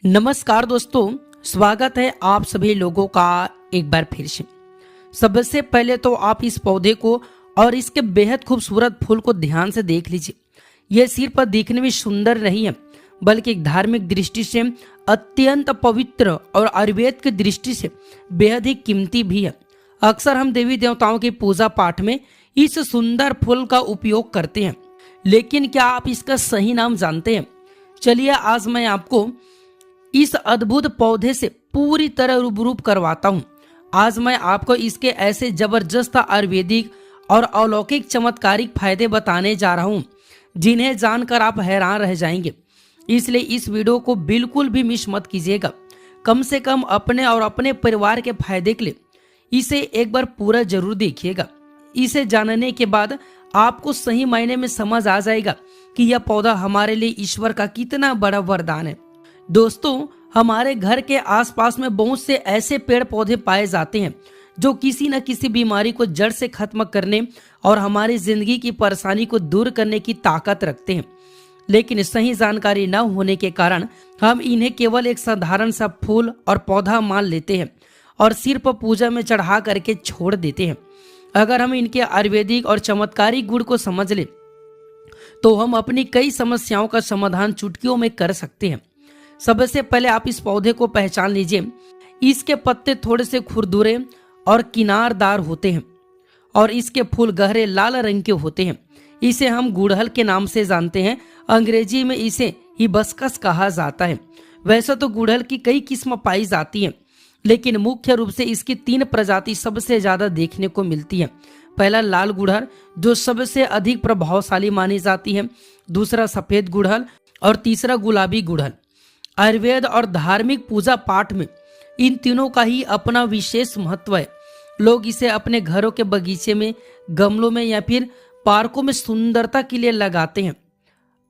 नमस्कार दोस्तों, स्वागत है आप सभी लोगों का एक बार फिर से। सबसे पहले तो आप इस पौधे को और इसके बेहद खूबसूरत फूल को ध्यान से देख लीजिए। यह सिर्फ दिखने में सुंदर नहीं है, बल्कि एक धार्मिक दृष्टि से अत्यंत पवित्र और आयुर्वेद की दृष्टि से बेहद ही कीमती भी है। अक्सर हम देवी देवताओं की पूजा पाठ में इस सुंदर फूल का उपयोग करते हैं, लेकिन क्या आप इसका सही नाम जानते हैं? चलिए आज मैं आपको इस अद्भुत पौधे से पूरी तरह रूबरू करवाता हूँ। आज मैं आपको इसके ऐसे जबरदस्त आयुर्वेदिक और अलौकिक चमत्कारिक फायदे बताने जा रहा हूँ, जिन्हें जानकर आप हैरान रह जाएंगे। इसलिए इस वीडियो को बिल्कुल भी मिस मत कीजिएगा। कम से कम अपने और अपने परिवार के फायदे के लिए इसे एक बार पूरा जरूर देखिएगा। इसे जानने के बाद आपको सही मायने में समझ आ जाएगा कि यह पौधा हमारे लिए ईश्वर का कितना बड़ा वरदान है। दोस्तों, हमारे घर के आसपास में बहुत से ऐसे पेड़ पौधे पाए जाते हैं जो किसी न किसी बीमारी को जड़ से खत्म करने और हमारी जिंदगी की परेशानी को दूर करने की ताकत रखते हैं। लेकिन सही जानकारी न होने के कारण हम इन्हें केवल एक साधारण सा फूल और पौधा मान लेते हैं और सिर्फ पूजा में चढ़ा करके छोड़ देते हैं। अगर हम इनके आयुर्वेदिक और चमत्कारी गुण को समझ ले तो हम अपनी कई समस्याओं का समाधान चुटकियों में कर सकते हैं। सबसे पहले आप इस पौधे को पहचान लीजिए। इसके पत्ते थोड़े से खुरदुरे और किनारदार होते हैं और इसके फूल गहरे लाल रंग के होते हैं। इसे हम गुड़हल के नाम से जानते हैं। अंग्रेजी में इसे हिबिस्कस कहा जाता है। वैसे तो गुड़हल की कई किस्म पाई जाती हैं, लेकिन मुख्य रूप से इसकी 3 प्रजाति सबसे ज्यादा देखने को मिलती है। पहला लाल गुड़हल, जो सबसे अधिक प्रभावशाली मानी जाती है। दूसरा सफेद गुड़हल और तीसरा गुलाबी गुड़हल। आयुर्वेद और धार्मिक पूजा पाठ में इन तीनों का ही अपना विशेष महत्व है। लोग इसे अपने घरों के बगीचे में, गमलों में या फिर पार्कों में सुंदरता के लिए लगाते हैं।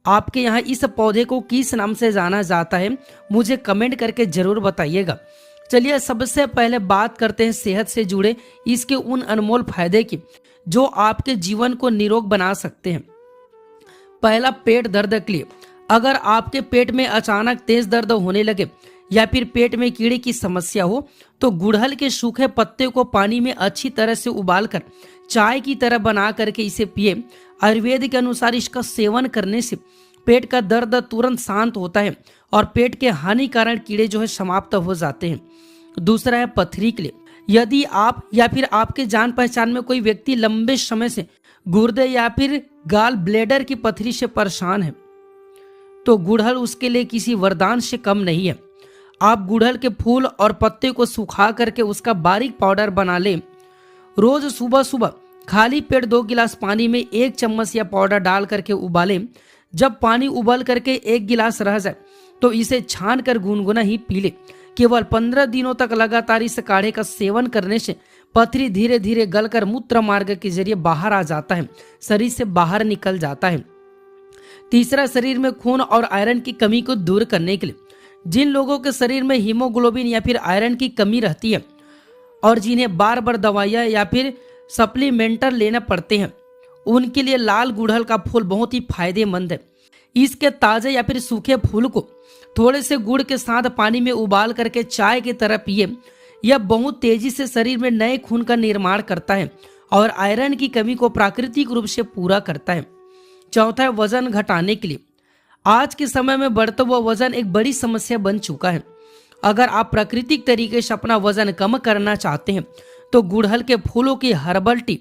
आपके यहाँ इस पौधे को किस नाम से जाना जाता है, मुझे कमेंट करके जरूर बताइएगा। चलिए सबसे पहले बात करते हैं सेहत से जुड़े इसके उन अनमोल फायदे की जो आपके जीवन को निरोग बना सकते हैं। पहला, पेट दर्द के लिए। अगर आपके पेट में अचानक तेज दर्द होने लगे या फिर पेट में कीड़े की समस्या हो तो गुड़हल के सूखे पत्ते को पानी में अच्छी तरह से उबालकर चाय की तरह बना करके इसे पिए। आयुर्वेद के अनुसार इसका सेवन करने से पेट का दर्द तुरंत शांत होता है और पेट के हानिकारक कीड़े समाप्त हो जाते हैं। दूसरा है पथरी के लिए। यदि आप या फिर आपके जान पहचान में कोई व्यक्ति लंबे समय से गुर्दे या फिर गाल ब्लेडर की पथरी से परेशान है तो गुड़हल उसके लिए किसी वरदान से कम नहीं है। आप गुड़हल के फूल और पत्ते को सुखा करके उसका बारीक पाउडर बना लें। रोज सुबह सुबह खाली पेट 2 गिलास पानी में 1 चम्मच या पाउडर डाल करके उबालें। जब पानी उबल करके 1 गिलास रह जाए तो इसे छान कर गुनगुना ही पी ले। केवल 15 दिनों तक लगातार इस काढ़े का सेवन करने से पथरी धीरे धीरे गलकर मूत्र मार्ग के जरिए बाहर आ जाता है, शरीर से बाहर निकल जाता है। तीसरा, शरीर में खून और आयरन की कमी को दूर करने के लिए। जिन लोगों के शरीर में हीमोग्लोबिन या फिर आयरन की कमी रहती है और जिन्हें बार बार दवाइयाँ या फिर सप्लीमेंटर लेना पड़ते हैं, उनके लिए लाल गुड़हल का फूल बहुत ही फायदेमंद है। इसके ताजे या फिर सूखे फूल को थोड़े से गुड़ के साथ पानी में उबाल करके चाय की तरह पिए। यह बहुत तेजी से शरीर में नए खून का निर्माण करता है और आयरन की कमी को प्राकृतिक रूप से पूरा करता है। चौथा है वजन घटाने के लिए। आज के समय में बढ़ता हुआ वजन एक बड़ी समस्या बन चुका है। अगर आप प्राकृतिक तरीके से अपना वजन कम करना चाहते हैं तो गुड़हल के फूलों की हर्बल टी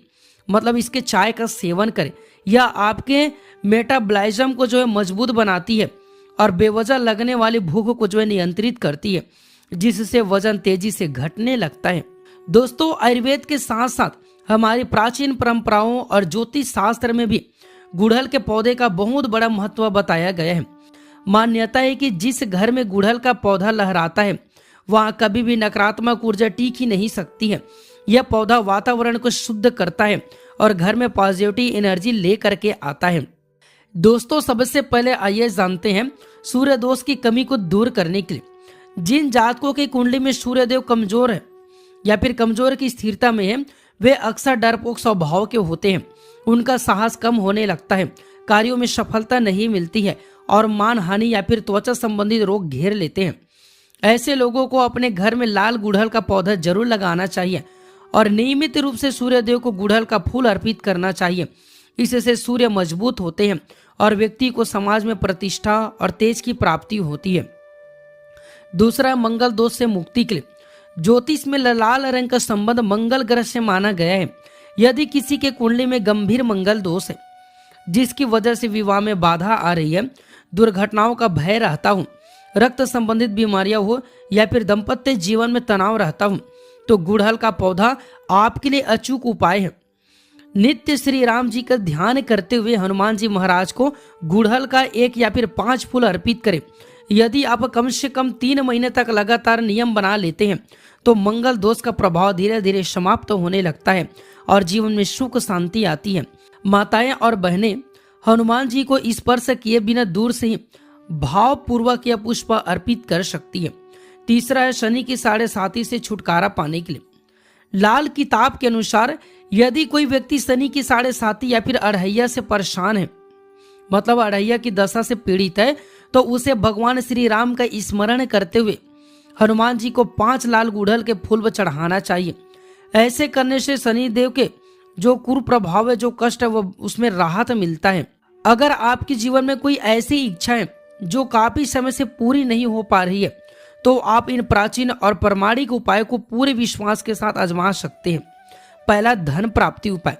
मतलब इसके चाय का सेवन करें। यह आपके मेटाबॉलिज्म को मजबूत बनाती है और बेवजह लगने वाली भूख को नियंत्रित करती है, जिससे वजन तेजी से घटने लगता है। दोस्तों, आयुर्वेद के साथ साथ हमारी प्राचीन परंपराओं और ज्योतिष शास्त्र में भी गुड़हल के पौधे का बहुत बड़ा महत्व बताया गया है। मान्यता है कि जिस घर में गुड़हल का पौधा लहराता है वहां कभी भी नकारात्मक ऊर्जा टिक ही नहीं सकती है। यह पौधा वातावरण को शुद्ध करता है और घर में पॉजिटिव एनर्जी ले करके आता है। दोस्तों, सबसे पहले आइए जानते हैं सूर्य दोष की कमी को दूर करने के लिए। जिन जातकों की कुंडली में सूर्यदेव कमजोर है या फिर कमजोर की स्थिरता में है, वे अक्सर डरपोक स्वभाव के होते हैं। उनका साहस कम होने लगता है, कार्यों में सफलता नहीं मिलती है और मान हानि या फिर त्वचा संबंधित रोग घेर लेते हैं। ऐसे लोगों को अपने घर में लाल गुड़हल का पौधा जरूर लगाना चाहिए और नियमित रूप से सूर्य देव को गुड़हल का फूल अर्पित करना चाहिए। इससे सूर्य मजबूत होते हैं और व्यक्ति को समाज में प्रतिष्ठा और तेज की प्राप्ति होती है। दूसरा, मंगल दोष से मुक्ति के लिए ज्योतिष में लाल रंग का संबंध मंगल ग्रह से माना गया है। यदि किसी के कुंडली में गंभीर मंगल दोष है जिसकी वजह से विवाह में बाधा आ रही है, दुर्घटनाओं का भय रहता हूँ, रक्त संबंधित बीमारियां हो या फिर दाम्पत्य जीवन में तनाव रहता हूँ, तो गुड़हल का पौधा आपके लिए अचूक उपाय है। नित्य श्री राम जी का ध्यान करते हुए हनुमान जी महाराज को गुड़हल का 1 या फिर 5 फूल अर्पित करें। यदि आप कम से कम 3 महीने तक लगातार नियम बना लेते हैं तो मंगल दोष का प्रभाव धीरे धीरे समाप्त होने लगता है और जीवन में सुख शांति आती है। माताएं और बहनें हनुमान जी को स्पर्श किए बिना दूर से ही भावपूर्वक यह पुष्प अर्पित कर सकती है। तीसरा है, शनि की 7.5 से छुटकारा पाने के लिए लाल किताब के अनुसार यदि कोई व्यक्ति शनि की 7.5 या फिर अढ़ैया से परेशान है, मतलब अढ़ैया की दशा से पीड़ित है, तो उसे भगवान श्री राम का स्मरण करते हुए हनुमान जी को 5 लाल गुड़हल के फूल चढ़ाना चाहिए। ऐसे करने से शनि देव के जो कुप्रभाव है, जो कष्ट है, वो उसमें राहत मिलता है। अगर आपके जीवन में कोई ऐसी इच्छा है जो काफी समय से पूरी नहीं हो पा रही है तो आप इन प्राचीन और प्रमाणिक उपायों को पूरे विश्वास के साथ आजमा सकते हैं। पहला, धन प्राप्ति उपाय।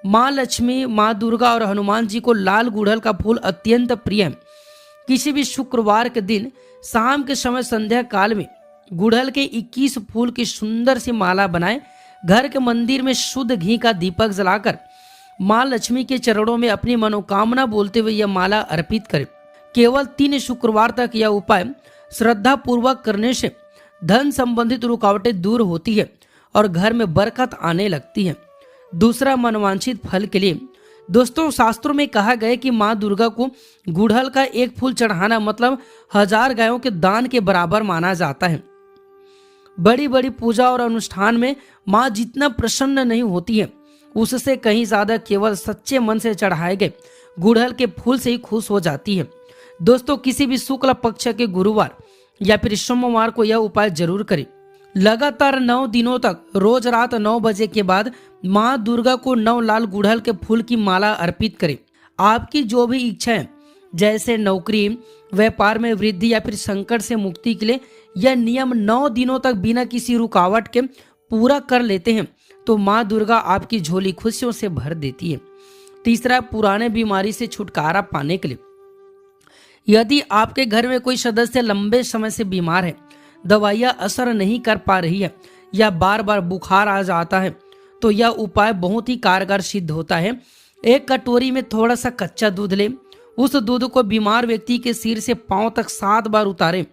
माँ लक्ष्मी, माँ दुर्गा और हनुमान जी को लाल गुड़हल का फूल अत्यंत प्रिय है। किसी भी शुक्रवार के दिन शाम के समय संध्या काल में गुड़हल के 21 फूल की सुंदर सी माला बनाएं। घर के मंदिर में शुद्ध घी का दीपक जलाकर माँ लक्ष्मी के चरणों में अपनी मनोकामना बोलते हुए यह माला अर्पित करें। केवल 3 शुक्रवार तक यह उपाय श्रद्धा पूर्वक करने से धन संबंधित रुकावटें दूर होती है और घर में बरकत आने लगती है। दूसरा, मनोवांछित फल के लिए दोस्तों, शास्त्रों में कहा गया कि माँ दुर्गा को गुड़हल का 1 फूल चढ़ाना मतलब 1000 गायों के दान के बराबर माना जाता है। बड़ी बड़ी पूजा और अनुष्ठान में माँ जितना प्रसन्न नहीं होती है उससे कहीं ज्यादा केवल सच्चे मन से चढ़ाए गए गुड़हल के फूल से ही खुश हो जाती है। दोस्तों, किसी भी शुक्ल पक्ष के गुरुवार या फिर सोमवार को यह उपाय जरूर करें। लगातार 9 दिनों तक रोज रात 9 बजे के बाद माँ दुर्गा को 9 लाल गुड़हल के फूल की माला अर्पित करें। आपकी जो भी इच्छा है, जैसे नौकरी, व्यापार में वृद्धि या फिर संकट से मुक्ति के लिए यह नियम 9 दिनों तक बिना किसी रुकावट के पूरा कर लेते हैं तो माँ दुर्गा आपकी झोली खुशियों से भर देती है। तीसरा, पुराने बीमारी से छुटकारा पाने के लिए यदि आपके घर में कोई सदस्य लंबे समय से बीमार है, दवाइयाँ असर नहीं कर पा रही है या बार बार बुखार आ जाता है, तो यह उपाय बहुत ही कारगर सिद्ध होता है। 1 कटोरी में थोड़ा सा कच्चा दूध लें। उस दूध को बीमार व्यक्ति के सिर से पांव तक 7 बार उतारें।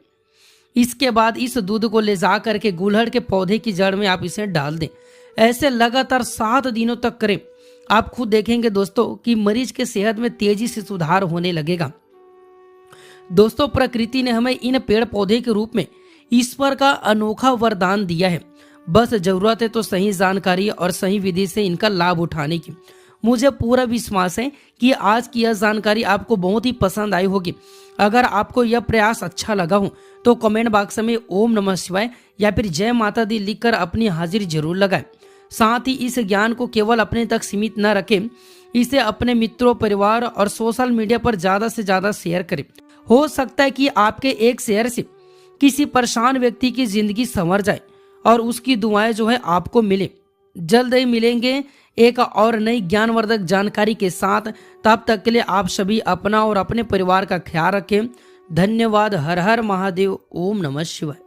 इसके बाद इस दूध को ले जा करके गुड़हल के पौधे की जड़ में आप इसे डाल दें। ऐसे लगातार 7 दिनों तक करें। आप खुद देखेंगे दोस्तों कि मरीज के सेहत में तेजी से सुधार होने लगेगा। दोस्तों, प्रकृति ने हमें इन पेड़ पौधे के रूप में ईश्वर का अनोखा वरदान दिया है। बस जरूरत है तो सही जानकारी और सही विधि से इनका लाभ उठाने की। मुझे पूरा विश्वास है कि आज की यह जानकारी आपको बहुत ही पसंद आई होगी। अगर आपको यह प्रयास अच्छा लगा हो तो कमेंट बॉक्स में ओम नमः शिवाय या फिर जय माता दी लिखकर अपनी हाजिरी जरूर लगाएं। साथ ही इस ज्ञान को केवल अपने तक सीमित न रखें, इसे अपने मित्रों, परिवार और सोशल मीडिया पर ज्यादा से ज्यादा शेयर करें। हो सकता है कि आपके एक शेयर से किसी परेशान व्यक्ति की जिंदगी संवर जाए और उसकी दुआएं जो है आपको मिले। जल्द ही मिलेंगे एक और नई ज्ञानवर्धक जानकारी के साथ। तब तक के लिए आप सभी अपना और अपने परिवार का ख्याल रखें। धन्यवाद। हर हर महादेव। ओम नमः शिवाय।